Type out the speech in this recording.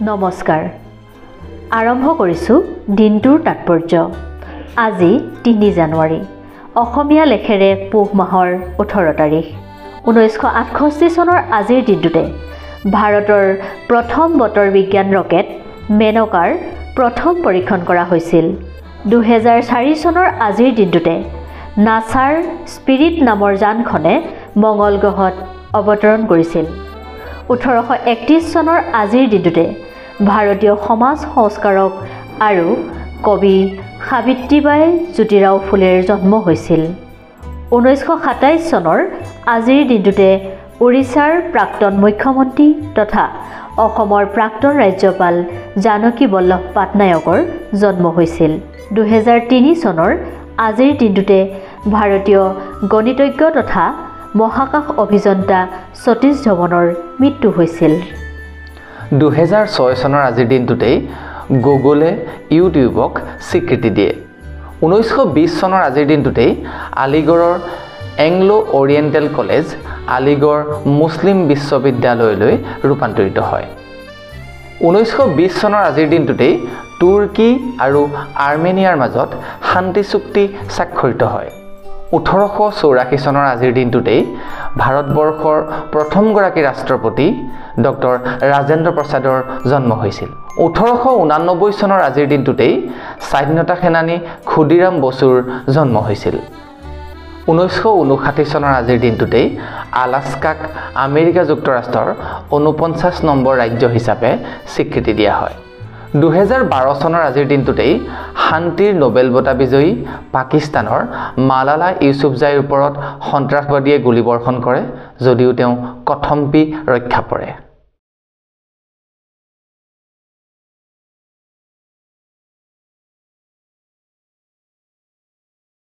নমস্কাৰ আৰম্ভ কৰিছোঁ দিনটোৰ তাৎপৰ্য আজি ৩ জানুৱাৰী অসমীয়া লেখেৰে পুহ মাহৰ ১৮ তাৰিখ ১৯৬৮ চনৰ আজিৰ দিনটোতে ভাৰতৰ প্ৰথম বতৰ বিজ্ঞান ৰকেট মেনকাৰ প্ৰথম পৰীক্ষণ কৰা হৈছিল ২০০৪ চনৰ আজিৰ দিনটোতে নাছাৰ স্পিৰিট নামৰ যানখনে মঙ্গল গ্ৰহত অৱতৰণ কৰিছিল ১৮৩১ চনৰ আজিৰ দিনটোতে ভাৰতীয় সমাজ সংস্কাৰক আৰু কবি সাবিত্ৰীবাই জ্যোতিৰাও ফুলেৰ জন্ম হৈছিল ১৯২৭ চনৰ আজিৰ দিনটোতে ওড়িশাৰ প্ৰাক্তন মুখ্যমন্ত্ৰী তথা অসমৰ প্ৰাক্তন ৰাজ্যপাল জানকী বল্লভ পাটনায়কৰ জন্ম হৈছিল ২০০৩ চনৰ আজিৰ দিনটোতে ভাৰতীয় গণিতজ্ঞ তথা মহাকাশ অভিযন্তা সতীশ ধৱনৰ মৃত্যু হৈছিল ২০০৬ চনৰ আজিৰ দিনটোতেই গুগলে ইউটিউবক স্বীকৃতি দিয়ে ১৯২০ চনৰ আজিৰ দিনটোতেই আলিগড়ৰ এংলো অৰিয়েণ্টেল কলেজ আলিগড় মুছলিম বিশ্ববিদ্যালয়লৈ ৰূপান্তৰিত হয় ১৯২০ চনৰ আজিৰ দিনটোতেই তুৰ্কী আৰু আৰ্মেনিয়াৰ মাজত শান্তি চুক্তি স্বাক্ষৰিত হয় ১৮৮৪ চনৰ আজিৰ দিনটোতেই ভাৰতবৰ্ষৰ প্ৰথমগৰাকী ৰাষ্ট্ৰপতি ডক্টৰ ৰাজেন্দ্ৰ প্ৰসাদৰ জন্ম হৈছিল ১৮৮৯ চনৰ আজিৰ দিনটোতেই স্বাধীনতা সেনানী ক্ষুদিৰাম বসুৰ জন্ম হৈছিল ১৯৫৯ চনৰ আজিৰ দিনটোতেই আলাস্কাক আমেৰিকা যুক্তৰাষ্ট্ৰৰ ৪৯ নম্বৰ ৰাজ্য হিচাপে স্বীকৃতি দিয়া হয় ২০১২ চনৰ আজিৰ দিনটোতেই শান্তিৰ নোবেল বঁটা বিজয়ী পাকিস্তানৰ মালালা ইউছুফজাইৰ ওপৰত সন্ত্ৰাসবাদীয়ে গুলীবৰ্ষণ কৰে যদিও তেওঁ কথম্পি ৰক্ষা পৰে